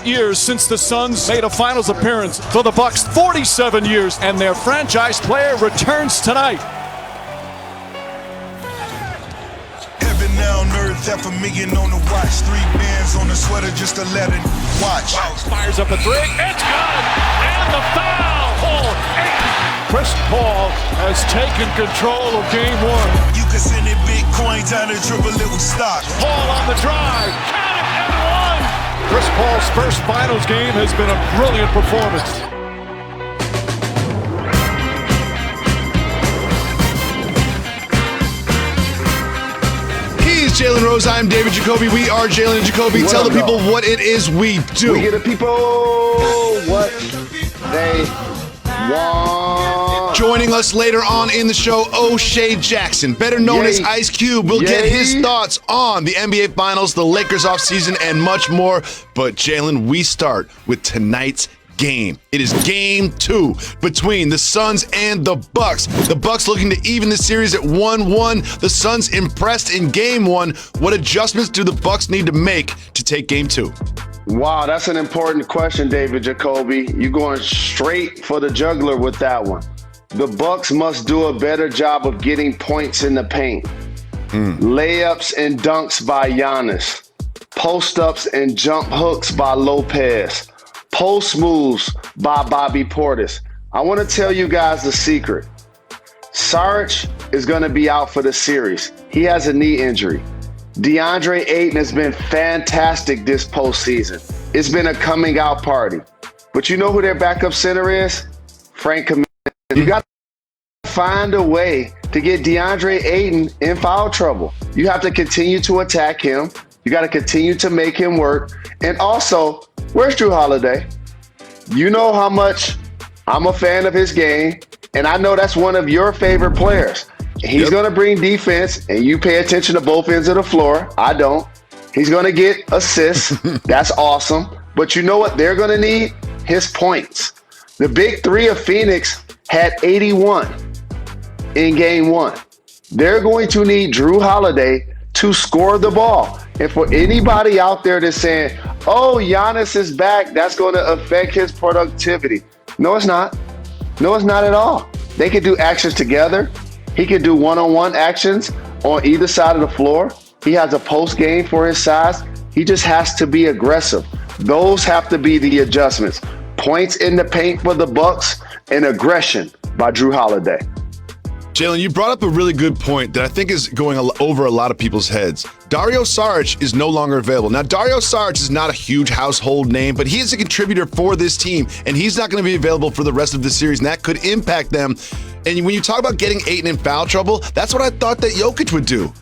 years since the Suns made a finals appearance. For the Bucks, 47 years, and their franchise player returns tonight. Heaven now on earth, half a million on the watch. 3 bands on the sweater just to let it watch. Fires up a three. It's good. And the foul. Chris Paul has taken control of game 1. You can send it Bitcoin down and dribble it with stock. Paul on the drive. Count it and one. Chris Paul's first finals game has been a brilliant performance. He's Jalen Rose. I'm David Jacoby. We are Jalen and Jacoby. Tell the people what it is we do. We get the people what they want. Joining us later on in the show, O'Shea Jackson, better known as Ice Cube, will get his thoughts on the NBA Finals, the Lakers offseason, and much more. But Jalen, we start with tonight's game. It is game 2 between the Suns and the Bucks. The Bucks looking to even the series at 1-1. The Suns impressed in game 1. What adjustments do the Bucks need to make to take game 2? Wow, that's an important question, David Jacoby. You're going straight for the jugular with that one. The Bucks must do a better job of getting points in the paint. Layups and dunks by Giannis. Post-ups and jump hooks by Lopez. Post moves by Bobby Portis. I want to tell you guys the secret. Saric is going to be out for the series. He has a knee injury. DeAndre Ayton has been fantastic this postseason. It's been a coming out party. But you know who their backup center is? Frank Kaminsky. You got to find a way to get DeAndre Ayton in foul trouble. You have to continue to attack him. You got to continue to make him work. And also, where's Jrue Holiday? You know how much I'm a fan of his game, and I know that's one of your favorite players. He's going to bring defense, and you pay attention to both ends of the floor. I don't. He's going to get assists. That's awesome. But you know what they're going to need? His points. The big three of Phoenix had 81 in game 1. They're going to need Jrue Holiday to score the ball. And for anybody out there that's saying, oh, Giannis is back, that's going to affect his productivity. No, it's not. No, it's not at all. They can do actions together. He can do one-on-one actions on either side of the floor. He has a post game for his size. He just has to be aggressive. Those have to be the adjustments. Points in the paint for the Bucks and aggression by Jrue Holiday. Jalen, you brought up a really good point that I think is going over a lot of people's heads. Dario Saric is no longer available. Now, Dario Saric is not a huge household name, but he is a contributor for this team, and he's not going to be available for the rest of the series, and that could impact them. And when you talk about getting Ayton in foul trouble, that's what I thought that Jokic would do.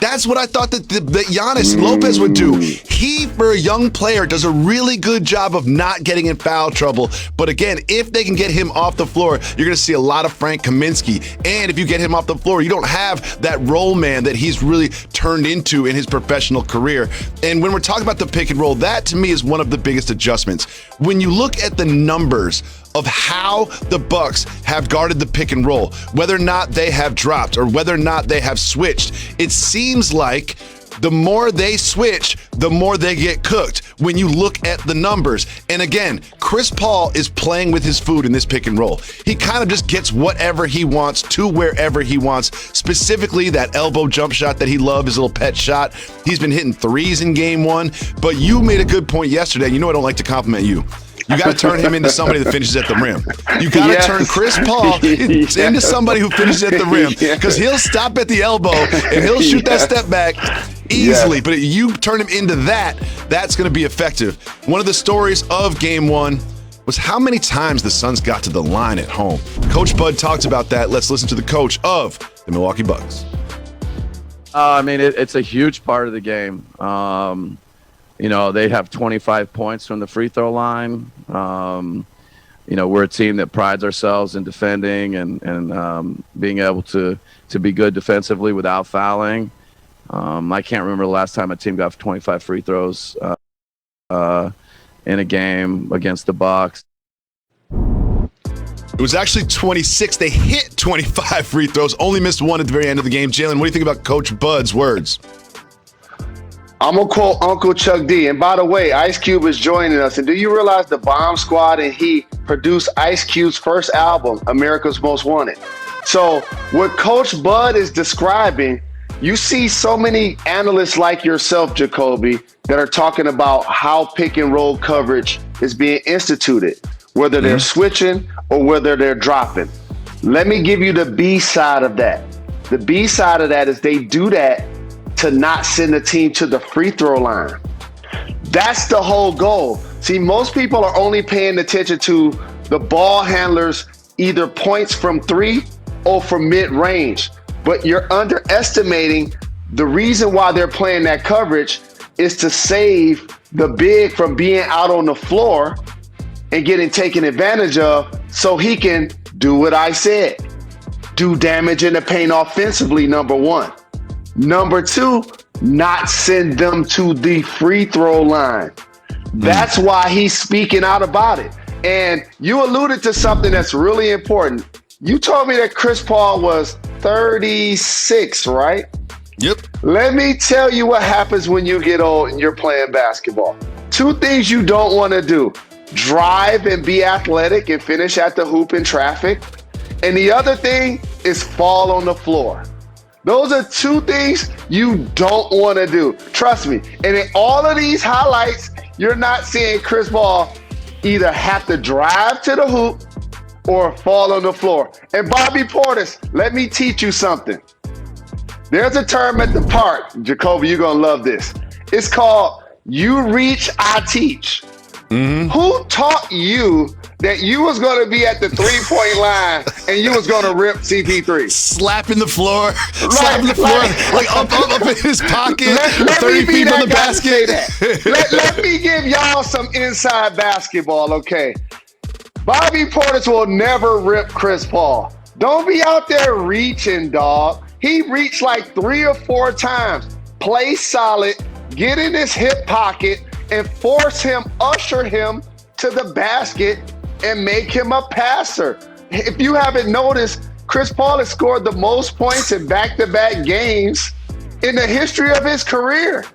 That's what I thought that Giannis Lopez would do. He, for a young player, does a really good job of not getting in foul trouble. But again, if they can get him off the floor, you're going to see a lot of Frank Kaminsky. And if you get him off the floor, you don't have that role man that he's really turned into in his professional career. And when we're talking about the pick and roll, that to me is one of the biggest adjustments. When you look at the numbers of how the Bucks have guarded the pick and roll, whether or not they have dropped or whether or not they have switched, it seems like the more they switch, the more they get cooked when you look at the numbers. And again, Chris Paul is playing with his food in this pick and roll. He kind of just gets whatever he wants to wherever he wants, specifically that elbow jump shot that he loved, his little pet shot. He's been hitting threes in game 1, but you made a good point yesterday. You know I don't like to compliment you. You got to turn him into somebody that finishes at the rim. You got to turn Chris Paul into somebody who finishes at the rim, because he'll stop at the elbow and he'll shoot that step back easily. But you turn him into that, that's going to be effective. One of the stories of game 1 was how many times the Suns got to the line at home. Coach Bud talked about that. Let's listen to the coach of the Milwaukee Bucks. I mean, it's a huge part of the game. You know, they have 25 points from the free throw line. You know, we're a team that prides ourselves in defending and being able to be good defensively without fouling. I can't remember the last time a team got 25 free throws in a game against the Bucks. It was actually 26. They hit 25 free throws, only missed one at the very end of the game. Jalen, what do you think about Coach Bud's words? I'm going to quote Uncle Chuck D. And by the way, Ice Cube is joining us. And do you realize the Bomb Squad and he produced Ice Cube's first album, America's Most Wanted? So what Coach Bud is describing, you see so many analysts like yourself, Jacoby, that are talking about how pick and roll coverage is being instituted, whether they're switching or whether they're dropping. Let me give you the B side of that. The B side of that is they do that to not send the team to the free throw line. That's the whole goal. See, most people are only paying attention to the ball handlers, either points from three or from mid-range. But you're underestimating the reason why they're playing that coverage is to save the big from being out on the floor and getting taken advantage of so he can do what I said. Do damage in the paint offensively, number one. Number two, not send them to the free throw line. That's why he's speaking out about it. And you alluded to something that's really important. You told me that Chris Paul was 36, right? Yep. Let me tell you what happens when you get old and you're playing basketball. Two things you don't want to do: drive and be athletic and finish at the hoop in traffic. And the other thing is fall on the floor. Those are two things you don't want to do. Trust me. And in all of these highlights, you're not seeing Chris Paul either have to drive to the hoop or fall on the floor. And Bobby Portis, let me teach you something. There's a term at the park, Jacoby, you're going to love this. It's called you reach, I teach. Who taught you that you was going to be at the three-point line and you was going to rip CP3? Slapping the floor, like up in his pocket, 30 feet from the basket. Let me give y'all some inside basketball, okay? Bobby Portis will never rip Chris Paul. Don't be out there reaching, dog. He reached like 3 or 4 times. Play solid, get in his hip pocket, and force him, usher him to the basket and make him a passer. If you haven't noticed, Chris Paul has scored the most points in back-to-back games in the history of his career.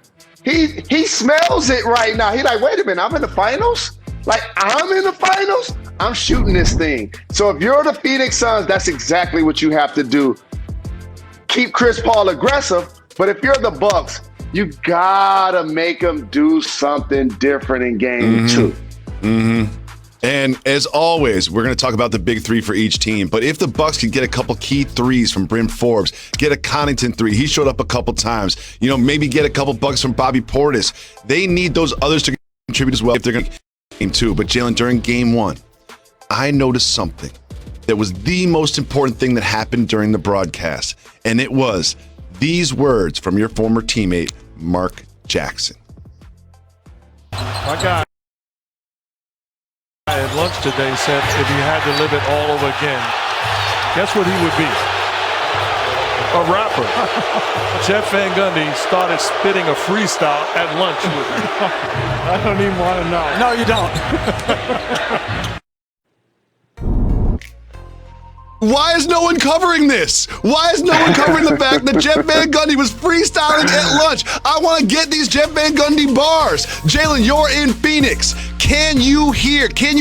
He smells it right now. He's like, wait a minute, I'm in the finals? Like, I'm in the finals? I'm shooting this thing. So if you're the Phoenix Suns, that's exactly what you have to do. Keep Chris Paul aggressive, but if you're the Bucks, you gotta make him do something different in game 2. And as always, we're going to talk about the big three for each team. But if the Bucks could get a couple key threes from Bryn Forbes, get a Connaughton three, he showed up a couple times. You know, maybe get a couple bucks from Bobby Portis. They need those others to contribute as well if they're going to game 2. But Jalen, during game 1, I noticed something that was the most important thing that happened during the broadcast, and it was these words from your former teammate, Mark Jackson. My guy at lunch today said if he had to live it all over again, guess what he would be? A rapper. Jeff Van Gundy started spitting a freestyle at lunch with me. I don't even want to know. No, you don't. Why is no one covering this? Why is no one covering the fact that Jeff Van Gundy was freestyling at lunch? I want to get these Jeff Van Gundy bars. Jalen, you're in Phoenix. Can you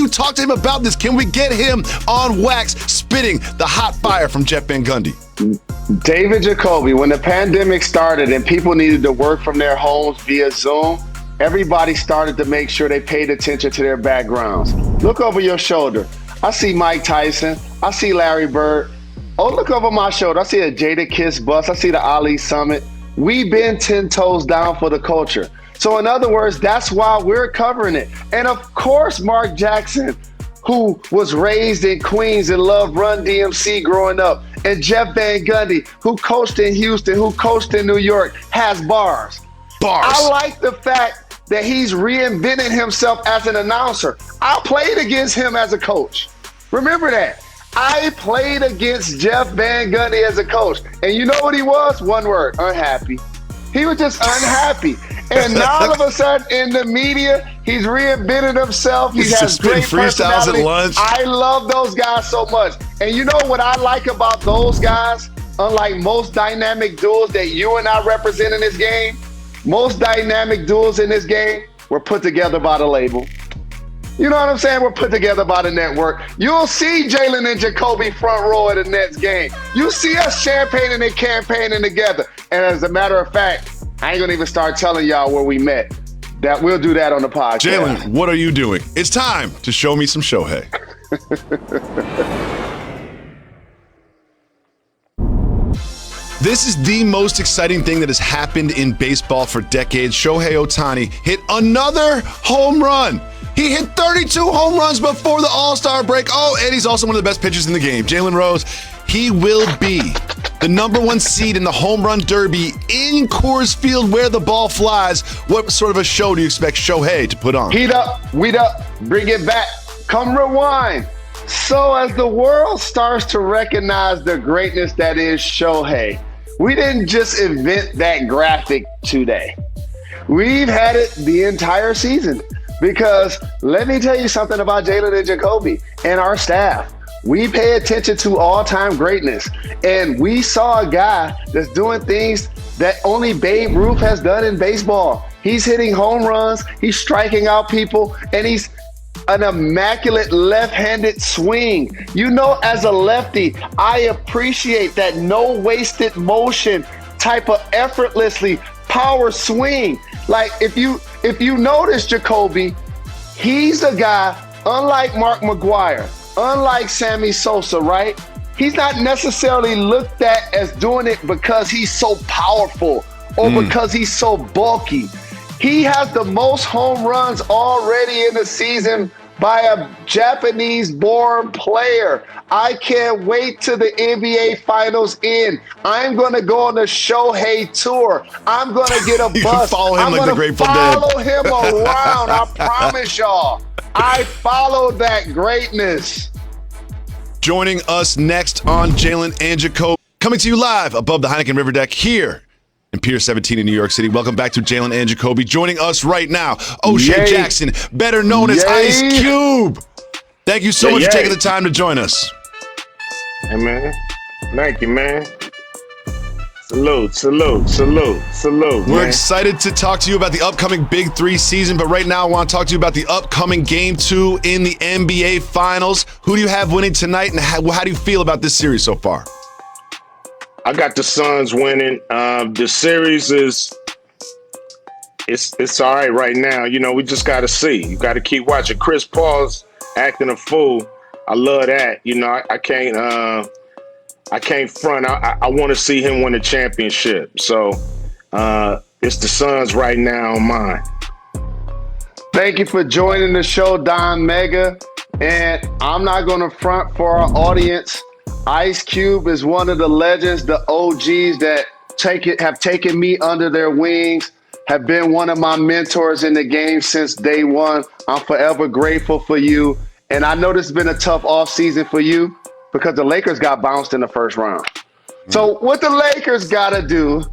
talk to him about this? Can we get him on wax spitting the hot fire from Jeff Van Gundy? David Jacoby, when the pandemic started and people needed to work from their homes via Zoom, everybody started to make sure they paid attention to their backgrounds. Look over your shoulder. I see Mike Tyson. I see Larry Bird. Oh, look over my shoulder. I see a Jada Kiss bus. I see the Ali Summit. We've been 10 toes down for the culture. So in other words, that's why we're covering it. And of course, Mark Jackson, who was raised in Queens and loved Run DMC growing up, and Jeff Van Gundy, who coached in Houston, who coached in New York, has bars. I like the fact that he's reinvented himself as an announcer. I played against him as a coach. Remember that. I played against Jeff Van Gundy as a coach. And you know what he was? One word, unhappy. He was just unhappy. And now all of a sudden in the media, he's reinvented himself. He has great freestyles at lunch. I love those guys so much. And you know what I like about those guys? Unlike most dynamic duels that you and I represent in this game, most dynamic duels in this game were put together by the label. You know what I'm saying? We're put together by the network. You'll see Jalen and Jacoby front row at the Nets game. You see us champagning and campaigning together. And as a matter of fact, I ain't gonna even start telling y'all where we met. That we'll do that on the podcast. Jalen, what are you doing? It's time to show me some Shohei. This is the most exciting thing that has happened in baseball for decades. Shohei Ohtani hit another home run. He hit 32 home runs before the All-Star break. Oh, and he's also one of the best pitchers in the game. Jalen Rose, he will be the #1 seed in the home run derby in Coors Field where the ball flies. What sort of a show do you expect Shohei to put on? Heat up, weed up, bring it back. Come rewind. So as the world starts to recognize the greatness that is Shohei, we didn't just invent that graphic today. We've had it the entire season. Because let me tell you something about Jalen and Jacoby and our staff. We pay attention to all-time greatness. And we saw a guy that's doing things that only Babe Ruth has done in baseball. He's hitting home runs, he's striking out people, and he's an immaculate left-handed swing. You know, as a lefty, I appreciate that no wasted motion type of effortlessly power swing. Like if you notice Jacoby, he's a guy, unlike Mark McGwire, unlike Sammy Sosa, right? He's not necessarily looked at as doing it because he's so powerful or because he's so bulky. He has the most home runs already in the season by a Japanese-born player. I can't wait till the NBA Finals end. I'm going to go on the Shohei tour. I'm going to get a bus. Follow him I'm like the Grateful Dead. follow him around. I promise y'all. I follow that greatness. Joining us next on Jalen and Jacoby, coming to you live above the Heineken River Deck here in Pier 17 in New York City. Welcome back to Jalen and Jacoby. Joining us right now, O'Shea Jackson, better known as Ice Cube. Thank you so much for taking the time to join us. Hey, man. Thank you, man. Salute, salute, salute, salute. We're man. excited to talk to you about the upcoming Big 3 season, but right now I want to talk to you about the upcoming Game 2 in the NBA Finals. Who do you have winning tonight, and how do you feel about this series so far? I got the Suns winning. The series it's all right now. You know, we just got to see. You got to keep watching. Chris Paul's acting a fool. I love that. You know, I can't front. I want to see him win a championship. So it's the Suns right now on mine. Thank you for joining the show, Don Mega. And I'm not going to front for our audience. Ice Cube is one of the legends, the OGs that have taken me under their wings, have been one of my mentors in the game since day one. I'm forever grateful for you. And I know this has been a tough offseason for you because the Lakers got bounced in the first round. So what the Lakers got to do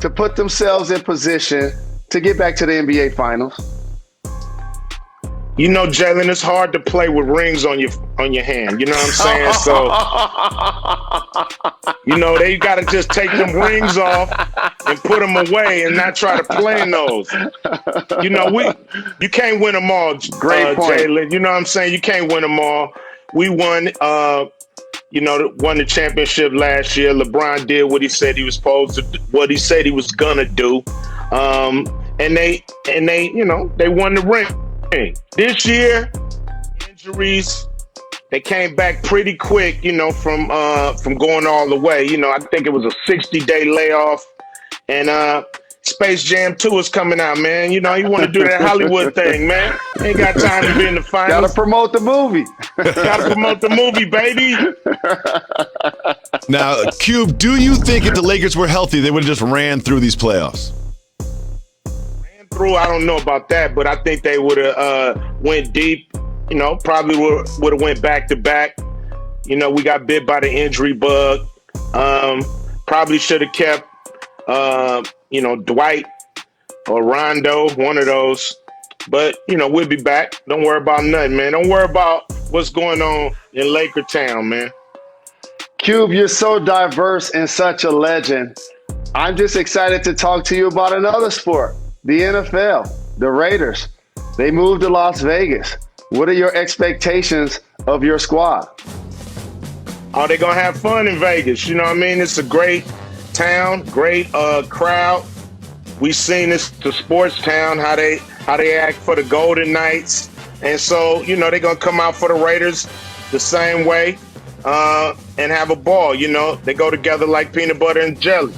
to put themselves in position to get back to the NBA Finals? You know, Jalen, it's hard to play with rings on your hand. You know what I'm saying? So, you know, they got to just take them rings off and put them away and not try to play in those. You know, you can't win them all, Great point. Jalen. You know what I'm saying? You can't win them all. We won, won the championship last year. LeBron did what he said he was supposed to, what he said he was gonna do, and they won the ring. This year, injuries, they came back pretty quick, you know, from going all the way. You know, I think it was a 60-day layoff, and Space Jam 2 is coming out, man. You know, you want to do that Hollywood thing, man. Ain't got time to be in the finals. Gotta promote the movie. Gotta promote the movie, baby. Now, Cube, do you think if the Lakers were healthy, they would have just ran through these playoffs? I don't know about that, but I think they would have went deep. You know, probably would have went back to back. You know, we got bit by the injury bug. Probably should have kept, Dwight or Rondo, one of those. But, you know, we'll be back. Don't worry about nothing, man. Don't worry about what's going on in Laker Town, man. Cube, you're so diverse and such a legend. I'm just excited to talk to you about another sport, the NFL, the Raiders. They moved to Las Vegas. What are your expectations of your squad? Oh, they're going to have fun in Vegas. You know what I mean? It's a great town, great crowd. We've seen this, the sports town, how they act for the Golden Knights. And so, you know, they're going to come out for the Raiders the same way and have a ball. You know, they go together like peanut butter and jelly.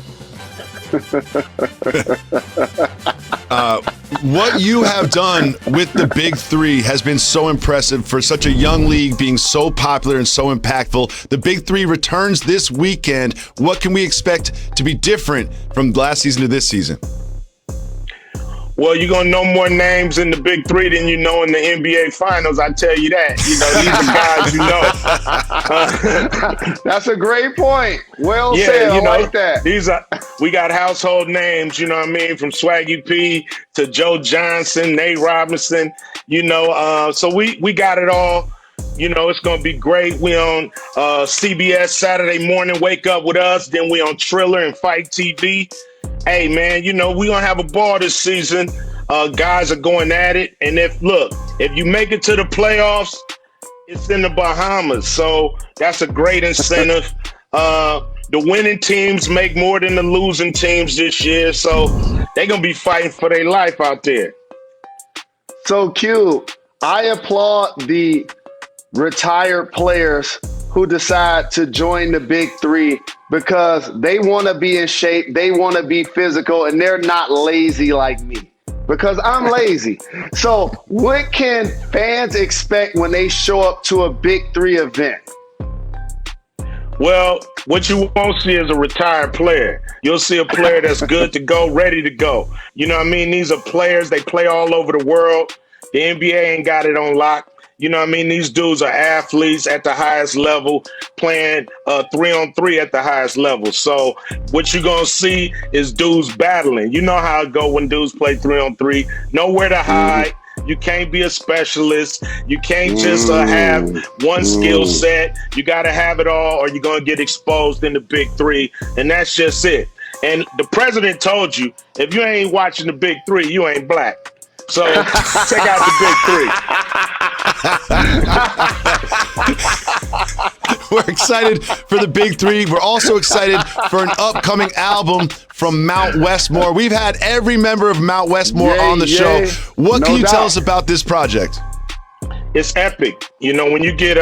What you have done with the Big Three has been so impressive for such a young league being so popular and so impactful. The Big Three returns this weekend. What can we expect to be different from last season to this season? Well, you're going to know more names in the Big Three than you know in the NBA Finals, I tell you that. You know, these are guys you know. That's a great point. Well said, you know, I like that. We got household names, you know what I mean, from Swaggy P to Joe Johnson, Nate Robinson, you know. So we got it all. You know, it's going to be great. We on CBS Saturday morning, Wake Up With Us. Then we on Triller and Fight TV. Hey, man, you know, we're going to have a ball this season. Guys are going at it. And if you make it to the playoffs, it's in the Bahamas. So that's a great incentive. The winning teams make more than the losing teams this year. So they're going to be fighting for their life out there. So, Q, I applaud the retired players who decide to join the Big Three because they want to be in shape, they want to be physical, and they're not lazy like me because I'm lazy. So what can fans expect when they show up to a Big Three event? Well, what you won't see is a retired player. You'll see a player that's good to go, ready to go. You know what I mean? These are players, they play all over the world. The NBA ain't got it on lock. You know what I mean? These dudes are athletes at the highest level, playing 3-on-3 at the highest level. So what you're going to see is dudes battling. You know how it go when dudes play 3-on-3. Nowhere to hide. You can't be a specialist. You can't just have one skill set. You got to have it all or you're going to get exposed in the Big Three. And that's just it. And the president told you, if you ain't watching the Big Three, you ain't black. So check out the Big Three. We're excited for the Big Three. We're also excited for an upcoming album from Mount Westmore. We've had every member of Mount Westmore on the show. What can you tell us about this project? It's epic. You know, when you get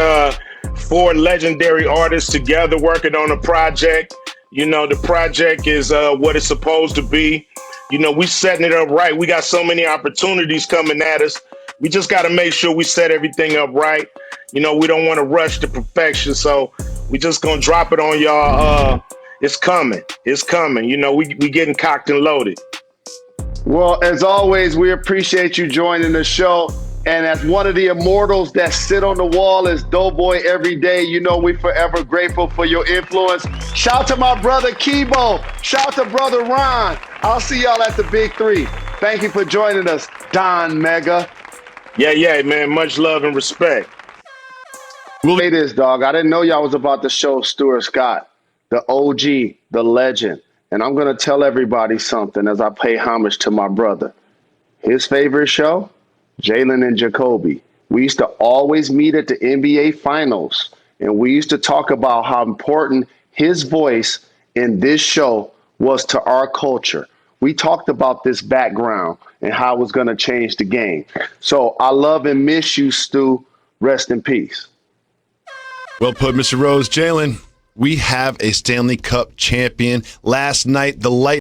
4 legendary artists together working on a project, you know, the project is what it's supposed to be. You know, we setting it up right. We got so many opportunities coming at us. We just got to make sure we set everything up right. You know, we don't want to rush to perfection. So we just going to drop it on y'all. It's coming. It's coming. You know, we getting cocked and loaded. Well, as always, we appreciate you joining the show. And as one of the immortals that sit on the wall as Doughboy every day, you know we forever grateful for your influence. Shout to my brother Kibo. Shout to brother Ron. I'll see y'all at the Big Three. Thank you for joining us, Don Mega. Yeah, man. Much love and respect. We'll say this, dog. I didn't know y'all was about to show Stuart Scott, the OG, the legend. And I'm going to tell everybody something as I pay homage to my brother. His favorite show? Jalen and Jacoby. We used to always meet at the NBA Finals, and we used to talk about how important his voice in this show was to our culture. We talked about this background and how it was going to change the game. So I love and miss you, Stu. Rest in peace. Well put, Mr. Rose. Jalen, we have a Stanley Cup champion. Last night, the Light